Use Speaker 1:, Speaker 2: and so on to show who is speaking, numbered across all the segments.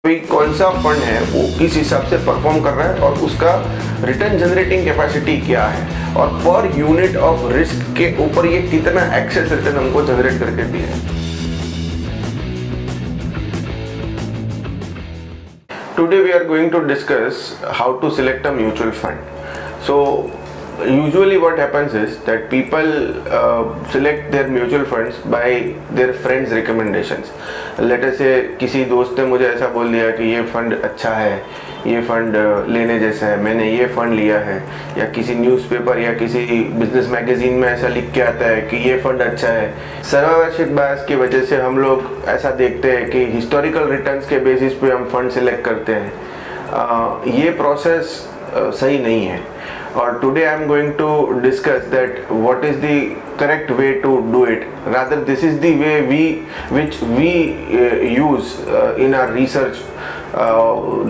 Speaker 1: कोई कौन सा फंड है वो किस हिसाब से परफॉर्म कर रहा है और उसका रिटर्न जनरेटिंग कैपेसिटी क्या है और पर यूनिट ऑफ रिस्क के ऊपर ये कितना एक्सेस रिटर्न हमको जनरेट करके दिया है। Today we are going to discuss how to select a mutual fund. So usually what happens is that people select their mutual funds by their friends recommendations. Let us say किसी दोस्त ने मुझे ऐसा बोल दिया कि ये फंड अच्छा है, ये फंड लेने जैसा है, मैंने ये फंड लिया है, या किसी न्यूज़पेपर या किसी बिजनेस मैगजीन में ऐसा लिख के आता है कि ये फंड अच्छा है। सर्ववैश्विक बायस की वजह से हम लोग ऐसा देखते हैं कि हिस्टोरिकल रिटर्न्स के बेसिस पे हम फंड सिलेक्ट करते हैं। ये प्रोसेस सही नहीं है और today I am going to discuss that what is the correct way to do it. Rather, this is the way which we use in our research.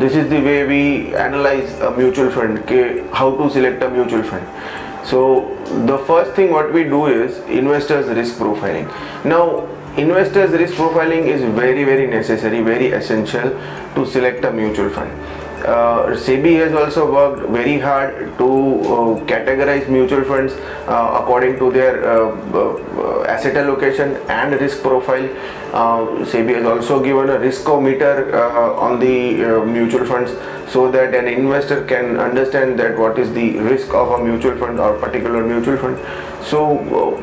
Speaker 1: This is the way we analyze a mutual fund, how to select a mutual fund. So the first thing what we do is investors risk profiling. Now investors risk profiling is very necessary, very essential to select a mutual fund. SEBI has also worked very hard to categorize mutual funds according to their asset allocation and risk profile. SEBI has also given a riskometer on the mutual funds so that an investor can understand that what is the risk of a mutual fund or particular mutual fund. So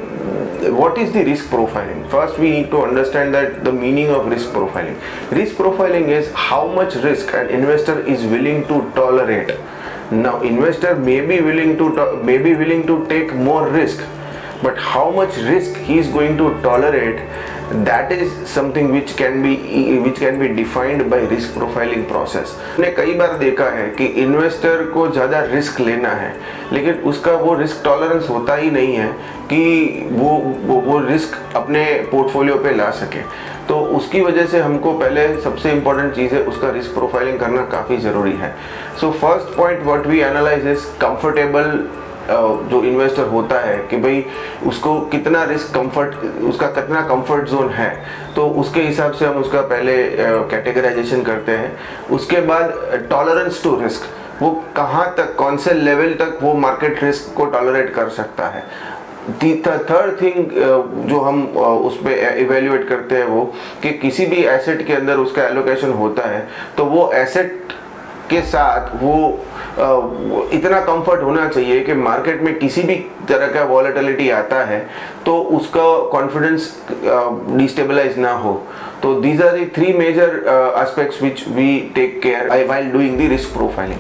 Speaker 1: what is the risk profiling? First we need to understand that the meaning of risk profiling. Risk profiling is how much risk an investor is willing to tolerate. Now investor may be willing to take more risk, but how much risk he is going to tolerate, that is something which can be defined by risk profiling process. मैंने कई बार देखा है कि investor को ज़्यादा risk लेना है लेकिन उसका वो रिस्क टॉलरेंस होता ही नहीं है कि वो रिस्क अपने पोर्टफोलियो पे ला सके। तो उसकी वजह से हमको पहले सबसे इम्पोर्टेंट चीज़ है उसका रिस्क प्रोफाइलिंग करना काफ़ी ज़रूरी है। So first point what we analyse is comfortable. जो इन्वेस्टर होता है कि भाई उसको कितना रिस्क उसका कितना कंफर्ट जोन है, तो उसके हिसाब से हम उसका पहले कैटेगराइजेशन करते हैं। उसके बाद टॉलरेंस टू रिस्क, वो कहाँ तक, कौन से लेवल तक वो मार्केट रिस्क को टॉलरेट कर सकता है। थर्ड थिंग जो हम उस पर इवेल्युएट करते हैं वो कि किसी भी एसेट के अंदर उसका एलोकेशन होता है तो वो एसेट के साथ वो इतना कंफर्ट होना चाहिए कि मार्केट में किसी भी तरह का वॉलेटिलिटी आता है तो उसका कॉन्फिडेंस डिस्टेबलाइज ना हो। तो these are the three major aspects which we take care while doing the risk profiling.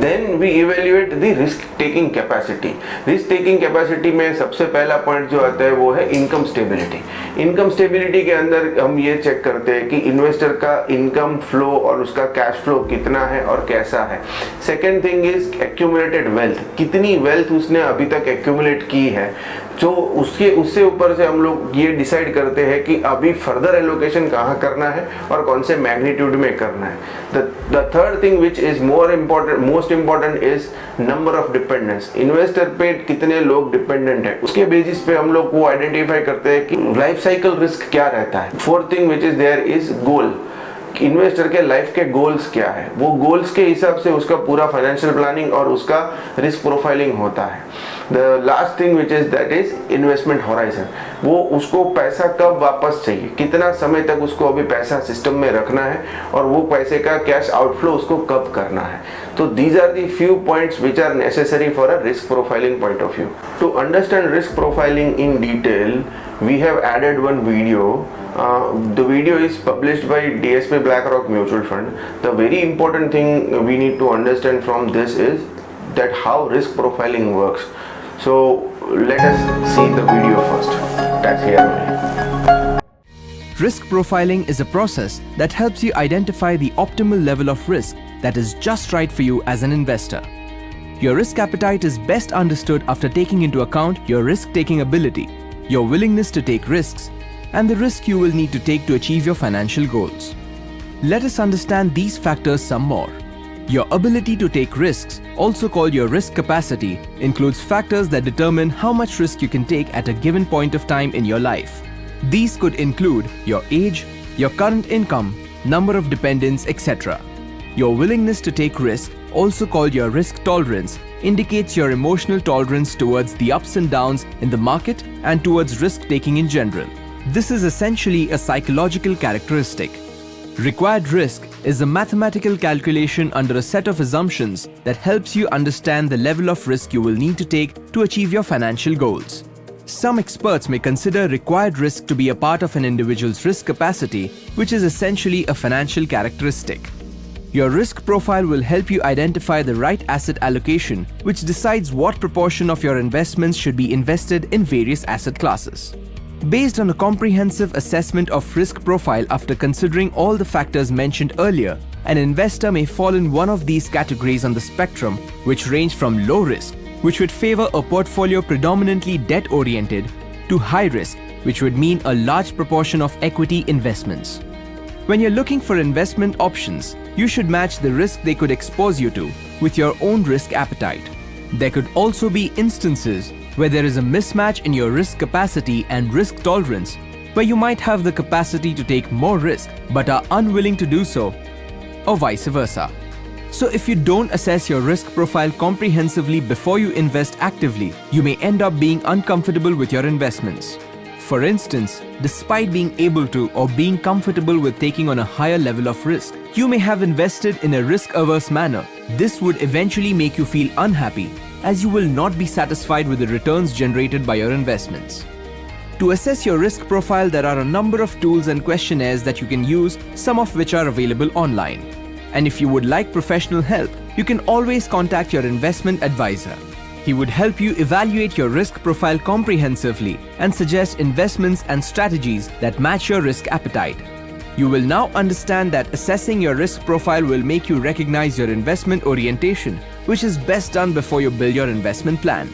Speaker 1: Then we evaluate the risk taking capacity. Risk taking capacity में सबसे पहला पॉइंट जो आता है वो है इनकम स्टेबिलिटी। इनकम स्टेबिलिटी के अंदर हम ये चेक करते हैं कि इन्वेस्टर का इनकम फ्लो और उसका कैश फ्लो कितना है और कैसा है। Second thing is accumulated wealth, कितनी वेल्थ उसने अभी तक एक्यूमुलेट की है। जो उससे ऊपर से हम लोग ये डिसाइड करते हैं कि अभी फर्दर एलोकेशन कहाँ करना है और कौन से मैग्नीट्यूड में करना है। The third thing which is most important is number of dependents. Investor पे कितने लोग डिपेंडेंट है उसके बेसिस पे हम लोग वो आइडेंटिफाई करते हैं कि लाइफ साइकिल रिस्क क्या रहता है। Fourth thing which is there is goal, investor के लाइफ के गोल्स क्या है, वो गोल्स के हिसाब से उसका पूरा फाइनेंशियल प्लानिंग और उसका रिस्क प्रोफाइलिंग होता है। The last thing which is that is investment horizon, वो उसको पैसा कब वापस चाहिए, कितना समय तक उसको अभी पैसा सिस्टम में रखना है और वो पैसे का कैश आउटफ्लो उसको कब करना है। तो these are the few points which are necessary for a risk profiling point of view. To understand risk profiling in detail, we have added one video. The video is published by DSP BlackRock Mutual Fund. The very important thing we need to understand from this is that how risk profiling works. So let us see the video first. That's here only.
Speaker 2: Risk profiling is a process that helps you identify the optimal level of risk that is just right for you as an investor. Your risk appetite is best understood after taking into account your risk-taking ability, your willingness to take risks, and the risk you will need to take to achieve your financial goals. Let us understand these factors some more. Your ability to take risks, also called your risk capacity, includes factors that determine how much risk you can take at a given point of time in your life. These could include your age, your current income, number of dependents, etc. Your willingness to take risk, also called your risk tolerance, indicates your emotional tolerance towards the ups and downs in the market and towards risk-taking in general. This is essentially a psychological characteristic. Required risk is a mathematical calculation under a set of assumptions that helps you understand the level of risk you will need to take to achieve your financial goals. Some experts may consider required risk to be a part of an individual's risk capacity, which is essentially a financial characteristic. Your risk profile will help you identify the right asset allocation, which decides what proportion of your investments should be invested in various asset classes. Based on a comprehensive assessment of risk profile after considering all the factors mentioned earlier, an investor may fall in one of these categories on the spectrum, which range from low risk, which would favor a portfolio predominantly debt-oriented, to high risk, which would mean a large proportion of equity investments. When you're looking for investment options, you should match the risk they could expose you to with your own risk appetite. There could also be instances where there is a mismatch in your risk capacity and risk tolerance, where you might have the capacity to take more risk but are unwilling to do so, or vice versa. So if you don't assess your risk profile comprehensively before you invest actively, you may end up being uncomfortable with your investments. For instance, despite being able to or being comfortable with taking on a higher level of risk, you may have invested in a risk-averse manner. This would eventually make you feel unhappy, as you will not be satisfied with the returns generated by your investments. To assess your risk profile, there are a number of tools and questionnaires that you can use, some of which are available online. And if you would like professional help, you can always contact your investment advisor. He would help you evaluate your risk profile comprehensively and suggest investments and strategies that match your risk appetite. You will now understand that assessing your risk profile will make you recognize your investment orientation, which is best done before you build your investment plan.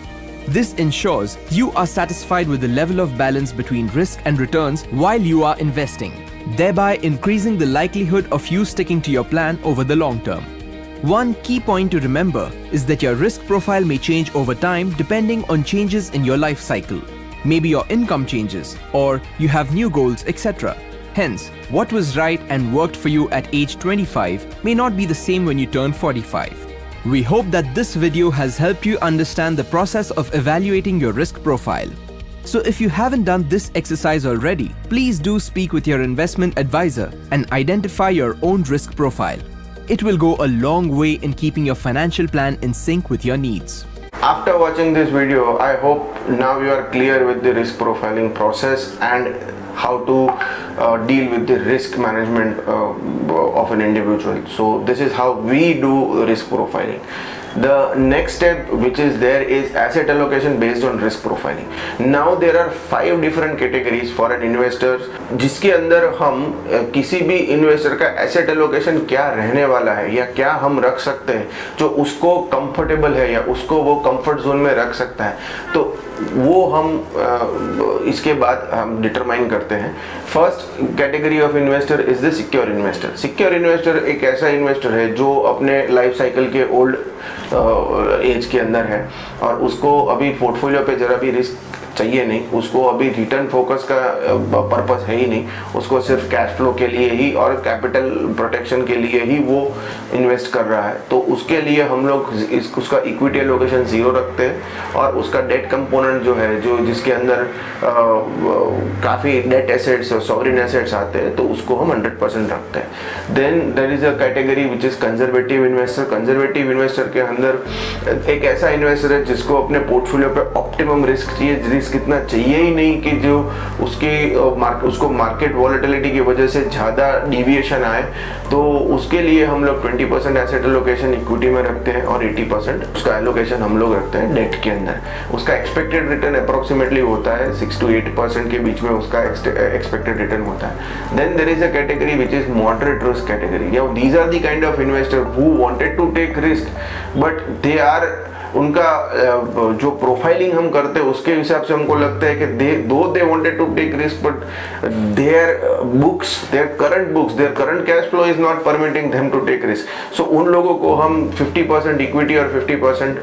Speaker 2: This ensures you are satisfied with the level of balance between risk and returns while you are investing, thereby increasing the likelihood of you sticking to your plan over the long term. One key point to remember is that your risk profile may change over time depending on changes in your life cycle. Maybe your income changes, or you have new goals, etc. Hence, what was right and worked for you at age 25 may not be the same when you turn 45. We hope that this video has helped you understand the process of evaluating your risk profile. So if you haven't done this exercise already, please do speak with your investment advisor and identify your own risk profile. It will go a long way in keeping your financial plan in sync with your needs.
Speaker 1: After watching this video, I hope now you are clear with the risk profiling process and how to deal with the risk management of an individual. So this is how we do risk profiling. The next step which is there is asset allocation based on risk profiling. Now there are 5 different categories for an investor, जिसके अंदर हम किसी भी investor का asset allocation क्या रहने वाला है या क्या हम रख सकते हैं जो उसको कंफर्टेबल है या उसको वो कंफर्ट जोन में रख सकता है, तो वो हम इसके बाद हम डिटरमाइन करते हैं. First category of investor is the secure investor. Secure investor एक ऐसा इन्वेस्टर है जो अपने लाइफ साइकिल के ओल्ड एज के अंदर है और उसको अभी पोर्टफोलियो पे जरा भी रिस्क चाहिए नहीं, उसको अभी रिटर्न फोकस का पर्पस है ही नहीं, उसको सिर्फ कैश फ्लो के लिए ही और कैपिटल प्रोटेक्शन के लिए ही वो इन्वेस्ट कर रहा है. तो उसके लिए हम लोग उसका इक्विटी एलोकेशन 0 रखते हैं और उसका डेट कंपोनेंट जो है जो जिसके अंदर काफ़ी डेट एसेट्स और सॉवरिन एसेट्स आते हैं तो उसको हम 100% रखते हैं. Then there is a category which is conservative investor. Conservative investor के अंदर एक ऐसा इन्वेस्टर है जिसको अपने पोर्टफोलियो पे ऑप्टिमम रिस्क चाहिए, रिस्क इतना चाहिए ही नहीं कि जो उसको मार्केट वॉलेटिलिटी की वजह से ज़्यादा डिविएशन आए. तो उसके लिए हम लोग 20% एसेट एलोकेशन इक्विटी में रखते हैं और 80% उसका एलोकेशन हम लोग रखते हैं डेट के अंदर. उसका एक्सपेक्टेड रिटर्न अप्रोक्सीमेटली होता है 6 to 8% के बीच में उसका एक्सपेक्टेड रिटर्न होता है. Then there is a category which is moderate risk category. These are the kind of investor who wanted to take risk but they are उनका जो प्रोफाइलिंग हम करते हैं उसके हिसाब से हमको लगता है कि they wanted to take risk, but their current cash flow is not permitting them to take risk. So उन लोगों को हम 50% इक्विटी और 50%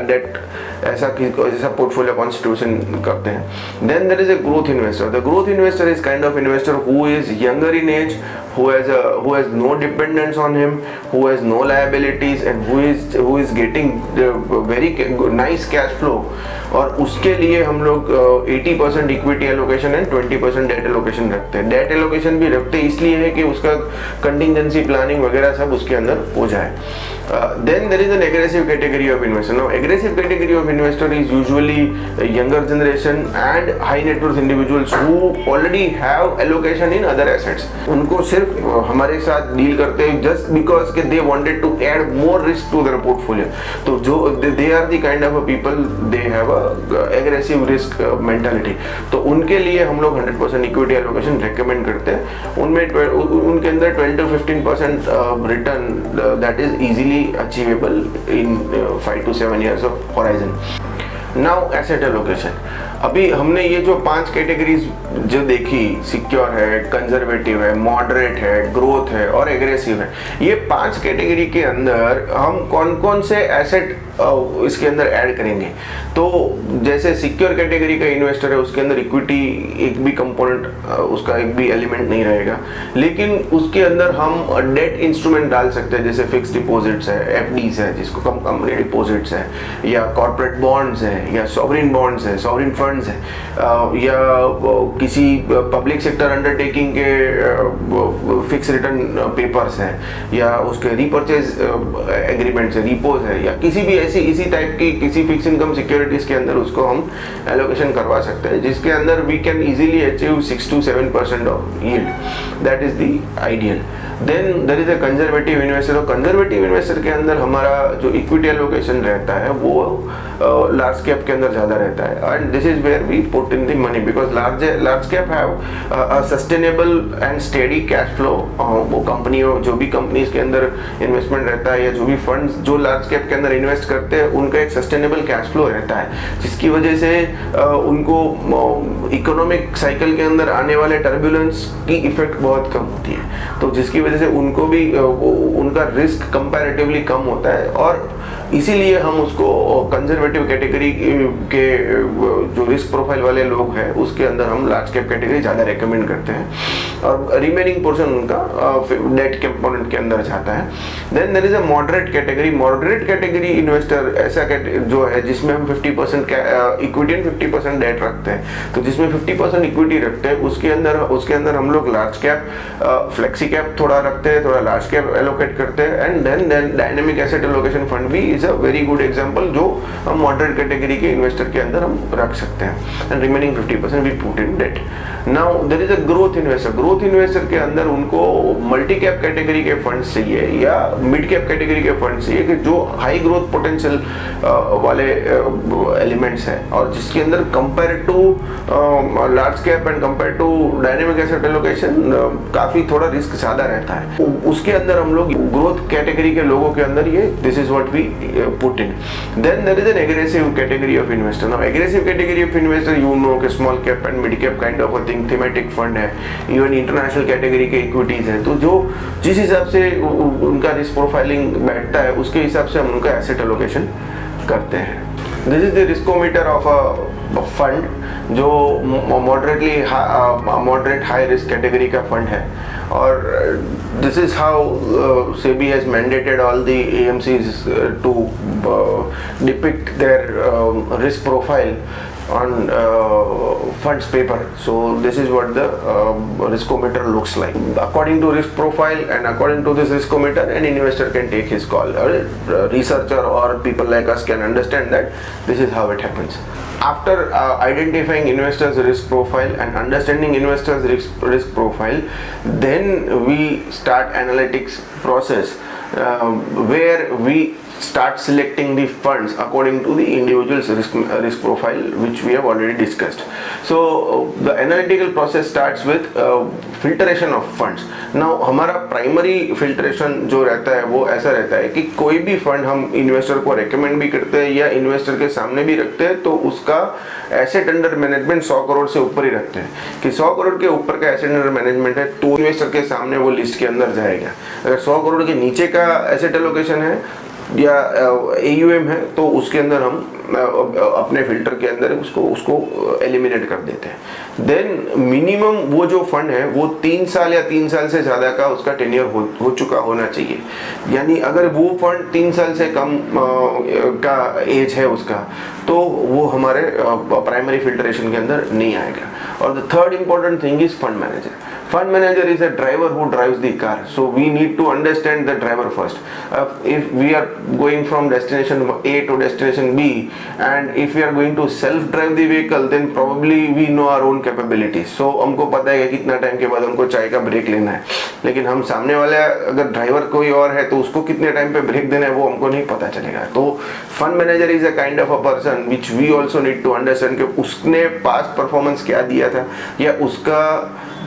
Speaker 1: डेट ऐसा पोर्टफोलियो कॉन्स्टिट्यूशन करते हैं। Then there is a growth investor. The growth investor is kind of investor who is younger in age, who has no dependence on him, who has no liabilities, and who is getting very nice cash flow, और उसके लिए हम लोग 80% equity allocation and 20% debt allocation रखते हैं। Date allocation भी रखते हैं इसलिए है कि उसका कंटिजेंसी प्लानिंग वगैरह सब उसके अंदर हो जाए। Then there is an aggressive category of investor. Now aggressive category of investor is usually a younger generation and high net worth individuals who already have allocation in other assets. उनको सिर्फ हमारे साथ डील करते हैं just because कि they wanted to add more risk to their portfolio. तो जो they are the kind of a people, they have a aggressive risk mentality. तो उनके लिए हम लोग 100% equity allocation recommend करते हैं। उनके अंदर 12 to 15% return that is easily achievable in 5 to 7 years of horizon. Now asset allocation. अभी हमने ये जो 5 कैटेगरीज जो देखी, सिक्योर है, कंजर्वेटिव है, मॉडरेट है, ग्रोथ है और एग्रेसिव है, ये 5 कैटेगरी के अंदर हम कौन कौन से एसेट इसके अंदर ऐड करेंगे। तो जैसे सिक्योर कैटेगरी का इन्वेस्टर है उसके अंदर इक्विटी एक भी कंपोनेंट, उसका एक भी एलिमेंट नहीं रहेगा, लेकिन उसके अंदर हम डेट इंस्ट्रूमेंट डाल सकते हैं जैसे फिक्स डिपॉजिट्स है, एफडीज है जिसको कंपनी डिपॉजिट्स है, या कॉर्पोरेट बॉन्ड्स है, या सॉवरिन बॉन्ड्स है, सॉवरिन फंड्स है, या किसी पब्लिक सेक्टर अंडरटेकिंग के फिक्स रिटर्न पेपर्स है, या उसके रीपर्चेज एग्रीमेंट्स है, रिपोज है, या किसी भी इसी टाइप की किसी फिक्स इनकम सिक्योरिटीज के अंदर उसको हम एलोकेशन करवा सकते हैं, जिसके अंदर we can easily achieve 6 to 7% of yield. That is the ideal. Then there is a conservative investor. और कंजर्वेटिव इन्वेस्टर के अंदर हमारा जो इक्विटी एलोकेशन रहता है वो लार्ज कैप के अंदर ज़्यादा रहता है, and this is where we put in the money because large cap have sustainable and steady cash flow. वो कंपनियों, जो भी कंपनीज के अंदर इन्वेस्टमेंट रहता है या जो भी फंड्स जो लार्ज कैप के अंदर इन्वेस्ट करते हैं उनका एक सस्टेनेबल कैश फ्लो रहता है, जिसकी वजह से उनको इकोनॉमिक साइकिल के अंदर आने वाले टर्बुलेंस की इफेक्ट बहुत कम होती है, तो जिसकी वजह से उनको भी उनका रिस्क कंपैरेटिवली कम होता है, और इसीलिए हम उसको कंजर्वेटिव कैटेगरी के जो रिस्क प्रोफाइल वाले लोग हैं उसके अंदर हम लार्ज कैप कैटेगरी ज़्यादा रेकमेंड करते हैं, और रिमेनिंग पोर्शन उनका डेट कंपोनेंट के अंदर जाता है। Then there is a moderate category. Moderate category investor ऐसा जो है जिसमें हम 50% इक्विटी एंड 50% डेट रखते हैं। तो जिसमें 50% इक्विटी रखते हैं उसके अंदर हम लोग लार्ज कैप, फ्लेक्सी कैप थोड़ा रखते हैं, थोड़ा लार्ज कैप एलोकेट करते हैं, and then dynamic asset allocation fund भी is a very good example जो हम मॉडरेट कैटेगरी के इन्वेस्टर के अंदर हम रख सकते हैं, and remaining 50% we put in debt. Now there is a growth investor. Growth investor के अंदर उनको मल्टी कैप कैटेगरी के फंड्स चाहिए या मिड कैप कैटेगरी के फंड्स चाहिए कि जो हाई ग्रोथ पोटेंशियल वाले एलिमेंट्स हैं, और जिसके अंदर compare to large cap and compare to dynamic asset allocation काफी थोड़ा रिस्क ज्यादा रहता है। उसके अंदर हम लोग ग्रोथ कैटेगरी के लोगों के अंदर ये this is what we put in. Then there is an aggressive category of investor. Now aggressive category of investor you know कि small cap and mid cap kind of a thing, thematic fund है, even international category के equities है, तो जो जिस हिसाब से उनका रिस्क प्रोफाइलिंग बैठता है उसके हिसाब से हम उनका एसेट एलोकेशन करते हैं। This is the riskometer of a fund जो मॉडरेट हाई रिस्क कैटेगरी का फंड है, और this is how SEBI has mandated all the AMCs to depict their risk profile on funds paper. So this is what the riskometer looks like. According to risk profile and according to this riskometer, an investor can take his call. A researcher or people like us can understand that this is how it happens. After identifying investors' risk profile and understanding investors' risk profile, then we start analytics process where we start selecting the funds according to the individual's risk profile, which we have already discussed. So the analytical process starts with filtration of funds. Now हमारा primary filtration जो रहता है वो ऐसा रहता है कि कोई भी फंड हम इन्वेस्टर को रेकमेंड भी करते हैं या इन्वेस्टर के सामने भी रखते हैं तो उसका एसेट अंडर मैनेजमेंट 100 करोड़ से ऊपर ही रखते हैं कि 100 करोड़ के ऊपर का एसेट अंडर मैनेजमेंट है तो इन्वेस्टर के सामने वो लिस्ट के अंदर जाएगा। अगर 100 करोड़ के नीचे का एसेट एलोकेशन है या AUM है तो उसके अंदर हम अपने फिल्टर के अंदर उसको एलिमिनेट कर देते हैं। देन मिनिमम वो जो फंड है वो 3 साल या 3 साल से ज़्यादा का उसका टेन्योर हो चुका होना चाहिए। यानी अगर वो फंड 3 साल से कम का एज है उसका तो वो हमारे प्राइमरी फिल्ट्रेशन के अंदर नहीं आएगा। और the third important thing is fund manager. Fund manager is a driver who drives the car, so we need to understand the driver first. If we are going from destination A to destination B, and if we are going to self-drive the vehicle, then probably we know our own capabilities. So हमको पता है कि कितना time के बाद हमको चाय का ब्रेक लेना है, लेकिन हम सामने वाला अगर ड्राइवर कोई और है तो उसको कितने टाइम पे ब्रेक देना है वो हमको नहीं पता चलेगा। तो fund manager is a kind of a person which we also need to understand कि उसने पास्ट परफॉर्मेंस क्या दिया था या उसका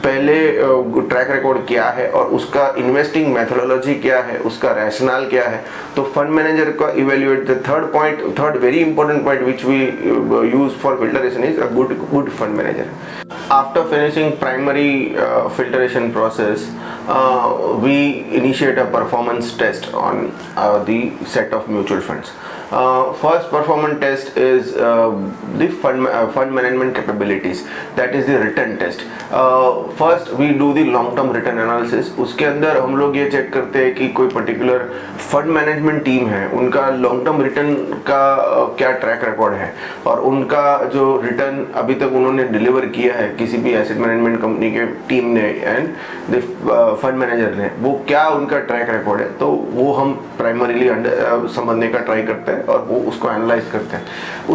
Speaker 1: पहले ट्रैक रिकॉर्ड क्या है और उसका इन्वेस्टिंग मेथोडोलॉजी क्या है, उसका रैशनल क्या है। तो फंड मैनेजर का evaluate the third very important point which we use for filtration is a good fund manager. After finishing primary filtration process, we initiate a performance test on the set of mutual funds. First performance test is the fund management capabilities, that is the return test. First we do the long term return analysis. उसके अंदर हम लोग ये check करते हैं कि कोई particular fund management team है उनका लॉन्ग टर्म रिटर्न का क्या ट्रैक रिकॉर्ड है और उनका जो रिटर्न अभी तक उन्होंने डिलीवर किया है किसी भी एसेट मैनेजमेंट कंपनी के टीम ने एंड द फंड मैनेजर ने, वो क्या उनका ट्रैक रिकॉर्ड है। तो वो हम प्राइमरीली समझने का ट्राई करते हैं और वो उसको एनालाइज करते हैं।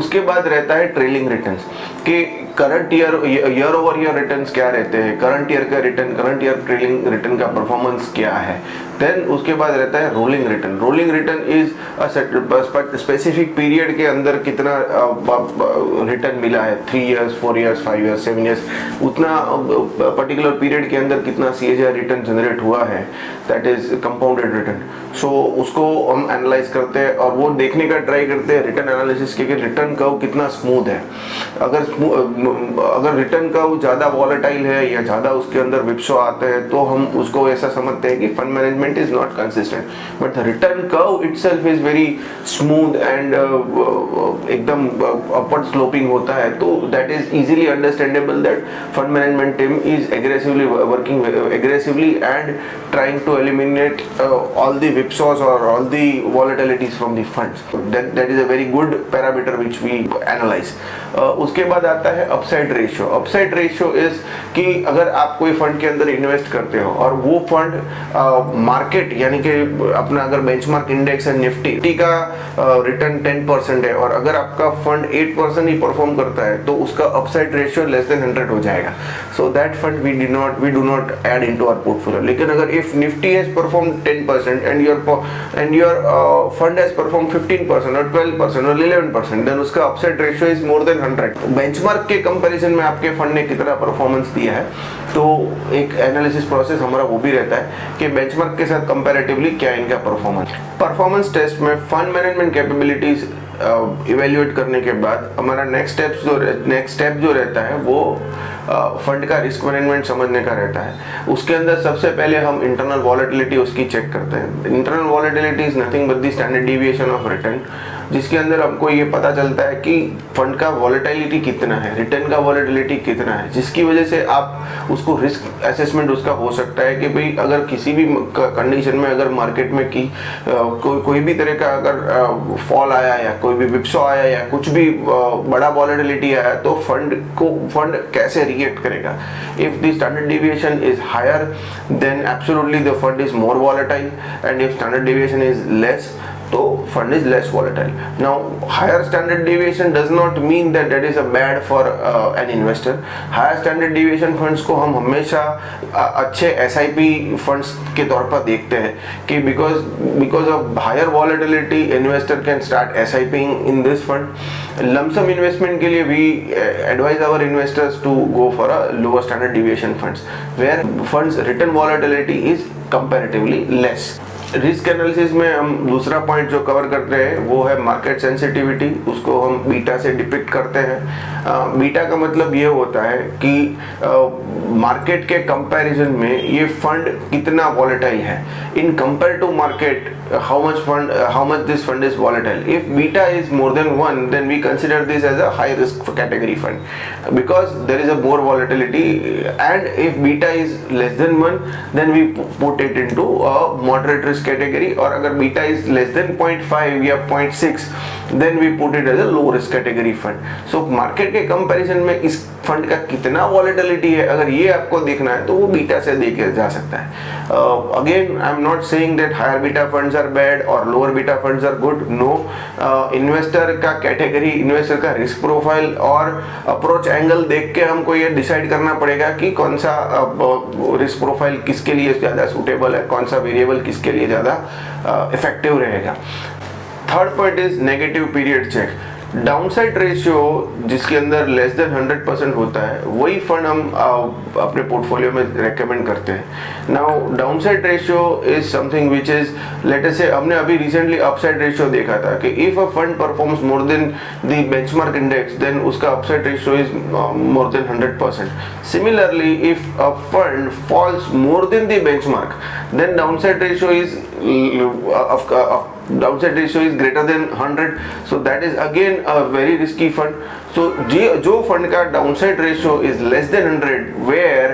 Speaker 1: उसके बाद रहता है ट्रेलिंग रिटर्न्स कि current year over year returns क्या रहते हैं, करंट ईयर का return, current year trailing return का परफॉर्मेंस क्या है। देन उसके बाद रहता है rolling return. Rolling return is specific period के अंदर कितना रिटर्न मिला है, 3 years, 4 years, 5 years, 7 years, उतना पर्टिकुलर पीरियड के अंदर कितना CAGR रिटर्न जनरेट हुआ है, दैट इज कंपाउंडेड रिटर्न। सो उसको हम एनालाइज करते हैं और वो देखने का ट्राई करते हैं रिटर्न एनालिसिस के कि रिटर्न कर्व कितना स्मूथ है। अगर रिटर्न कर्व ज़्यादा वॉलेटाइल है या ज़्यादा उसके अंदर विपसो आते हैं तो हम उसको ऐसा समझते हैं कि fund management is not consistent, but the return curve itself is very smooth and एकदम अपवर्ड स्लोपिंग होता है, तो that is easily understandable that fund management team is aggressively working aggressively and trying to eliminate all the whipsaws or all the volatilities from the funds. That is a very good parameter which we analyze. उसके बाद आता है upside ratio. Upside ratio is कि अगर आप कोई fund के अंदर इन्वेस्ट करते हो और वो फंड मार्केट यानी कि अपना अगर बेंचमार्क इंडेक्स है निफ्टी का रिटर्न 10% है और अगर आपका फंड 8% ही परफॉर्म करता है तो उसका अपसाइड रेशियो लेस देन 100 हो जाएगा। So that fund we do not add into our portfolio. लेकिन अगर if Nifty has perform 10% and your fund has performed 15% or 12% or 11%, then उसका upside ratio is more than 100। Benchmark के comparison में आपके fund ने कितना परफॉर्मेंस दिया है, तो एक एनालिसिस प्रोसेस हमारा वो भी रहता है कि बेंचमार्क के साथ कंपैरेटिवली क्या इनका परफॉर्मेंस टेस्ट में फंड मैनेजमेंट कैपेबिलिटीज इवेल्युएट करने के बाद हमारा नेक्स्ट स्टेप जो रहता है वो फंड का रिस्क मैनेजमेंट समझने का रहता है। उसके अंदर सबसे पहले हम इंटरनल वॉलेटिलिटी उसकी चेक करते हैं। Internal volatility is nothing but the standard deviation of return, जिसके अंदर हमको ये पता चलता है कि फंड का वॉलेटिलिटी कितना है, रिटर्न का वॉलेटिलिटी कितना है, जिसकी वजह से आप उसको रिस्क असेसमेंट उसका हो सकता है कि भाई अगर किसी भी कंडीशन में अगर मार्केट में कोई भी तरह का अगर फॉल आया या कोई भी विपसो आया या कुछ भी बड़ा वॉलेटिलिटी आया तो फंड कैसे रिएक्ट करेगा। If the standard deviation is higher than absolutely the fund is more volatile and if standard deviation is less तो fund is less volatile. Now higher standard deviation does not mean that that is a bad for an investor. Higher standard deviation funds को हम हमेशा अच्छे SIP funds के तौर पर देखते हैं कि because of higher volatility investor can start SIPing in this fund. Lump sum investment के लिए we advise our investors to go for a lower standard deviation funds where funds return volatility is comparatively less. Risk analysis में हम दूसरा point जो cover करते हैं वो है मार्केट सेंसिटिविटी, उसको हम बीटा से डिपिक्ट करते हैं। बीटा का मतलब ये होता है कि मार्केट के कंपैरिजन में ये फंड कितना वॉलेटाइल है in compare to market, how much this fund is volatile. If beta is more than 1, then we consider this as a high risk category fund because there is a more volatility, and if beta is less than 1, then we put it into a moderate risk category, और अगर beta is less than 0.5 या 0.6, then we put it as a low risk category fund. So market के comparison में इस fund का कितना volatility है, अगर ये आपको देखना है तो वो बीटा से देखे जा सकता है। Again I am not saying that higher beta funds are bad और lower beta funds are good, no. Investor का कैटेगरी, इन्वेस्टर का रिस्क प्रोफाइल और अप्रोच एंगल देख के हमको ये डिसाइड करना पड़ेगा कि कौन सा रिस्क प्रोफाइल किसके लिए ज़्यादा सूटेबल है, कौन सा वेरिएबल किसके लिए ज़्यादा इफेक्टिव रहेगा। Third point is negative period check. Downside ratio जिसके अंदर लेस देन 100% होता है वही फंड हम अपने पोर्टफोलियो में रेकमेंड करते हैं। Now downside ratio is something which is, let us say हमने अभी रिसेंटली अपसाइड रेशियो देखा था कि if a fund performs more than the benchmark index then उसका upside ratio is more than 100%। Similarly if a fund falls more than the benchmark then downside ratio is downside ratio is greater than 100, so that is again a very risky fund. So जो fund का downside ratio is less than 100 where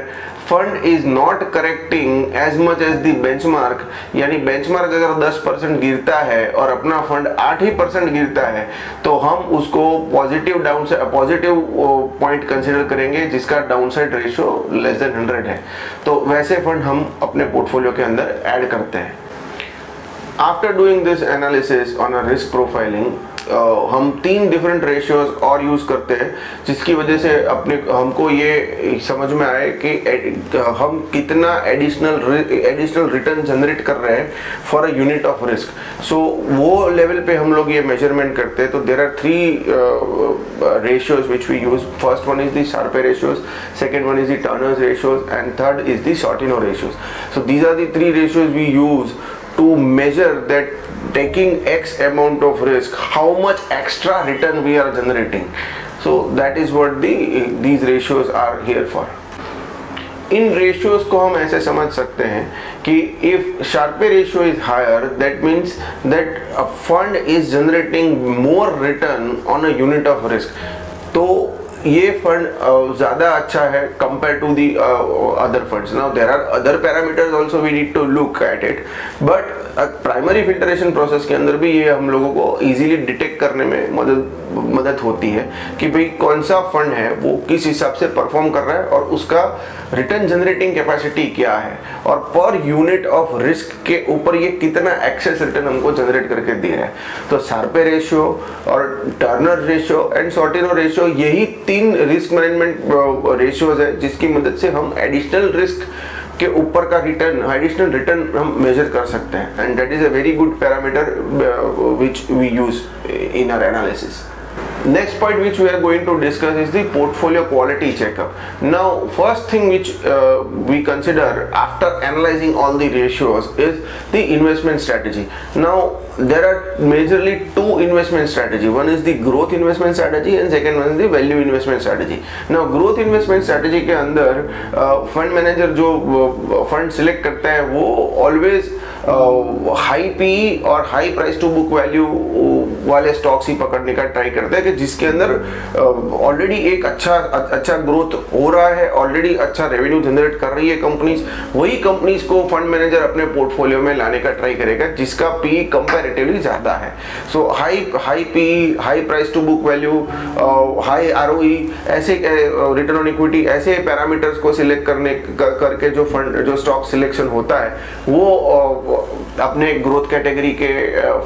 Speaker 1: fund is not correcting as much as the benchmark, यानी benchmark अगर 10% गिरता है और अपना fund 8% गिरता है तो हम उसको पॉजिटिव पॉइंट कंसिडर करेंगे जिसका डाउनसाइड रेशियो लेस देन 100 है, तो वैसे फंड हम अपने पोर्टफोलियो के अंदर ऐड करते हैं। After doing this analysis on a risk profiling, हम 3 डिफरेंट रेशियोज और यूज़ करते हैं जिसकी वजह से हमको ये समझ में आए कि हम कितना एडिशनल रिटर्न जनरेट कर रहे हैं for a unit of risk. So वो लेवल पे हम लोग ये मेजरमेंट करते हैं। तो there are 3 ratios which we use. First one is the Sharpe ratios, second one is the Turner's ratios, and third is the Sortino ratios. So these are the 3 ratios we use to measure that taking X amount of risk, how much extra return we are generating. So that is what these ratios are here for. In ratios को हम ऐसे समझ सकते हैं कि if Sharpe ratio is higher, that means that a fund is generating more return on a unit of risk. तो ये fund ज़्यादा अच्छा है compare to the other funds. Now there are other parameters also we need to look at it, but primary filtration process के अंदर भी ये हम लोगों को इजीली डिटेक्ट करने में मदद होती है कि भाई कौन सा फंड है वो किस हिसाब से परफॉर्म कर रहा है और उसका रिटर्न जनरेटिंग कैपेसिटी क्या है और पर यूनिट ऑफ रिस्क के ऊपर ये कितना एक्सेस रिटर्न हमको जनरेट करके दे रहा है। तो शार्पे रेशियो और Turner ratio and Sortino ratio यही 3 रिस्क मैनेजमेंट रेशियोज है जिसकी मदद से हम एडिशनल रिस्क के ऊपर का एडिशनल रिटर्न हम मेजर कर सकते हैं, and that is a very good parameter which we use in our analysis. Next point which we are going to discuss is the portfolio quality checkup. Now first thing which we consider after analyzing all the ratios is the investment strategy. Now there are majorly 2 investment strategy. One is the growth investment strategy and second one is the value investment strategy. Now growth investment strategy के अंदर fund manager जो fund select करता है वो always high P और high price to book value वाले stocks ही पकड़ने का ट्राई करते हैं कि जिसके अंदर ऑलरेडी एक अच्छा ग्रोथ हो रहा है, ऑलरेडी अच्छा रेवेन्यू जनरेट कर रही है कंपनीज, वही कंपनीज को फंड मैनेजर अपने पोर्टफोलियो में लाने का ट्राई करेगा जिसका पी कंपैरेटिवली ज़्यादा है। So high P, high price to book value, high ROE, ऐसे रिटर्न ऑन इक्विटी, ऐसे पैरामीटर्स को सिलेक्ट करके जो स्टॉक सिलेक्शन होता है वो अपने ग्रोथ कैटेगरी के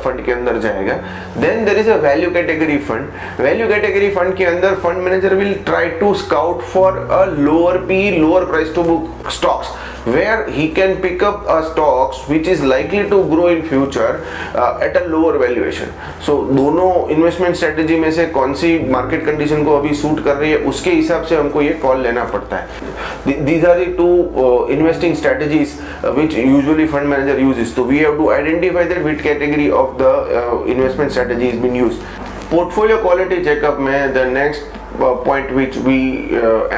Speaker 1: फंड के अंदर जाएगा। Then there is a value category fund. Value category fund के अंदर fund manager will try to scout for a lower P, lower price to book stocks where he can pick up stocks which is likely to grow in future at a lower valuation. So दोनों investment strategy में से कौन सी market condition को अभी suit कर रही है, उसके हिसाब से हमको ये कॉल लेना पड़ता है। These are the two investing strategies which usually fund manager uses. So we have to identify that which category of the investment strategy is being used. Portfolio quality checkup में the next point which we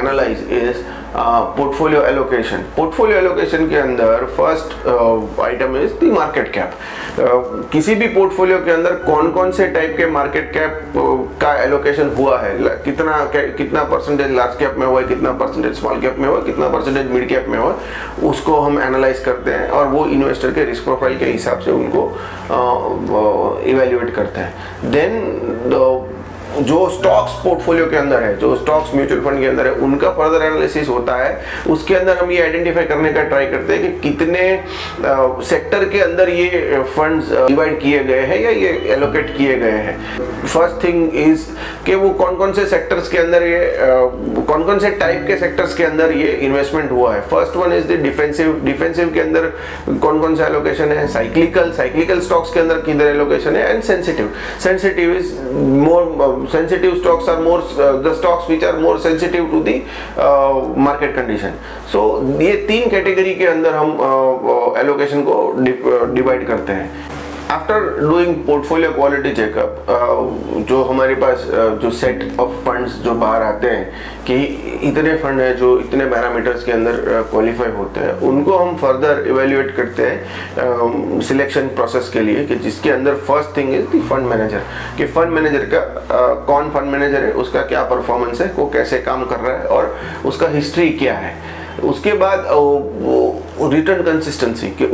Speaker 1: analyze is portfolio allocation. Portfolio allocation के अंदर first item is the market cap. किसी भी portfolio के अंदर कौन कौन से टाइप के मार्केट कैप का एलोकेशन हुआ है, कितना परसेंटेज लार्ज कैप में हुआ है, कितना परसेंटेज स्मॉल कैप में हुआ है, कितना परसेंटेज मिड कैप में हुआ है, उसको हम एनालाइज करते हैं और वो इन्वेस्टर के रिस्क प्रोफाइल के हिसाब से उनको इवेल्युएट करते हैं। देन जो स्टॉक्स पोर्टफोलियो के अंदर है, जो स्टॉक्स म्यूचुअल फंड के अंदर है, उनका फर्दर एनालिसिस होता है। उसके अंदर हम ये आइडेंटिफाई करने का ट्राई करते हैं कि कितने सेक्टर के अंदर ये फंड्स डिवाइड किए गए हैं या ये एलोकेट किए गए हैं। फर्स्ट थिंग इज कि वो कौन कौन से सेक्टर्स के अंदर ये कौन कौन से टाइप के सेक्टर्स के अंदर ये इन्वेस्टमेंट हुआ है। First one is the defensive. Defensive के अंदर कौन कौन सा एलोकेशन है, साइक्लिकल स्टॉक्स के अंदर किधर एलोकेशन है, and sensitive is more sensitive stocks are more the stocks which are more sensitive to the market condition. So ये तीन कैटेगरी के अंदर हम एलोकेशन को डिवाइड करते हैं। After doing portfolio quality checkup, जो हमारे पास जो सेट ऑफ फंड्स जो बाहर आते हैं कि इतने फंड हैं जो इतने पैरामीटर्स के अंदर क्वालिफाई होते हैं, उनको हम फर्दर इवेल्युएट करते हैं सिलेक्शन प्रोसेस के लिए, कि जिसके अंदर first thing is the fund manager. कि फंड मैनेजर का कौन फंड मैनेजर है, उसका क्या परफॉर्मेंस है, वो कैसे काम कर रहा है और उसका हिस्ट्री क्या है। उसके बाद रिटर्न कंसिस्टेंसी कि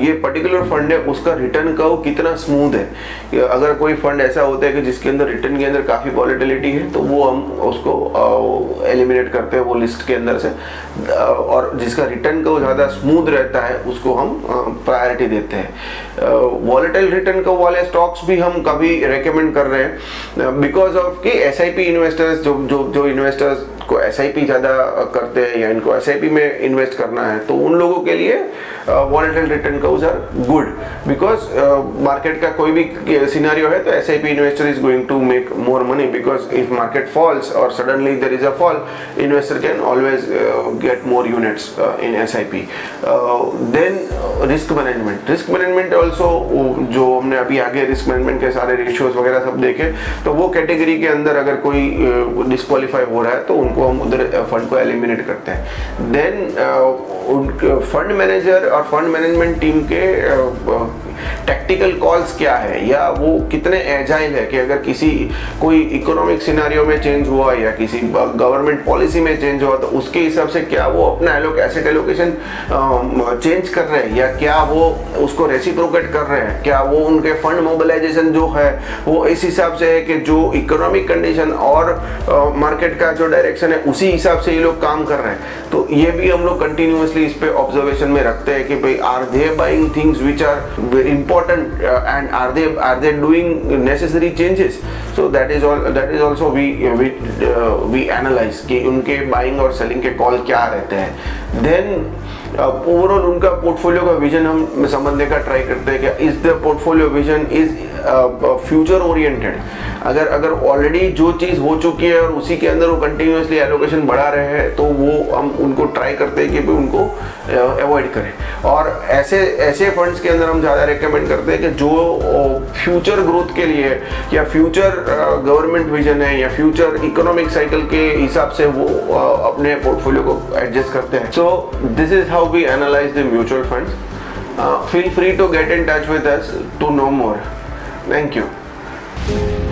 Speaker 1: ये पर्टिकुलर फंड है उसका रिटर्न का वो कितना स्मूथ है। अगर कोई फंड ऐसा होता है कि जिसके अंदर रिटर्न के अंदर काफ़ी वॉलेटिलिटी है, तो वो हम उसको एलिमिनेट करते हैं वो लिस्ट के अंदर से, और जिसका रिटर्न का वो ज़्यादा स्मूथ रहता है उसको हम प्रायोरिटी देते हैं। वॉलेटाइल रिटर्न का वाले स्टॉक्स भी हम कभी रेकमेंड कर रहे हैं बिकॉज ऑफ कि एसआईपी इन्वेस्टर्स जो इन्वेस्टर्स को एसआईपी ज़्यादा करते हैं या इनको एसआईपी में इन्वेस्ट करना है, तो उन लोगों के लिए volatile return cause are good because market का कोई भी सिनेरियो है तो SIP investor is going to make more money, because if market falls और suddenly there is a fall, investor can always get more units in SIP. Then risk management also, जो हमने अभी आगे रिस्क मैनेजमेंट के सारे ratios वगैरह सब देखे, तो वो कैटेगरी के अंदर अगर कोई डिस्क्वालीफाई हो रहा है तो उनको हम उधर फंड को एलिमिनेट करते हैं। देन फंड मैनेजर और फंड मैनेजमेंट टीम के टैक्टिकल कॉल्स क्या है, या वो कितने एजाइल है कि अगर कोई इकोनॉमिक सिनेरियो में चेंज हुआ या किसी गवर्नमेंट पॉलिसी में चेंज हुआ, तो उसके हिसाब से क्या वो अपना एसेट एलोकेशन चेंज कर रहे हैं या क्या वो उसको रेसिप्रोकेट कर रहे हैं, क्या वो उनके फंड मोबिलाइजेशन जो है वो इस हिसाब से है कि जो इकोनॉमिक कंडीशन और मार्केट का जो डायरेक्शन है उसी हिसाब से ये लोग काम कर रहे हैं। तो ये भी हम लोग कंटिन्यूसली इस पे ऑब्जर्वेशन में रखते हैं कि भाई are they buying things which are important and are they doing necessary changes. So that is also we analyze कि उनके buying और selling के call क्या रहते हैं। Then ओवरऑल उनका पोर्टफोलियो का विजन हम समझने का ट्राई करते हैं कि is the portfolio vision is future oriented. अगर ऑलरेडी जो चीज़ हो चुकी है और उसी के अंदर वो कंटिन्यूसली एलोकेशन बढ़ा रहे हैं, तो वो हम उनको ट्राई करते हैं कि भी उनको अवॉइड करें। और ऐसे फंड्स के अंदर हम ज़्यादा रेकमेंड करते हैं कि जो फ्यूचर ग्रोथ के लिए या फ्यूचर गवर्नमेंट विजन है या फ्यूचर इकोनॉमिक साइकिल के हिसाब से वो अपने पोर्टफोलियो को एडजस्ट करते हैं। So this is how we analyze the mutual funds. Feel free to get in touch with us to know more. Thank you.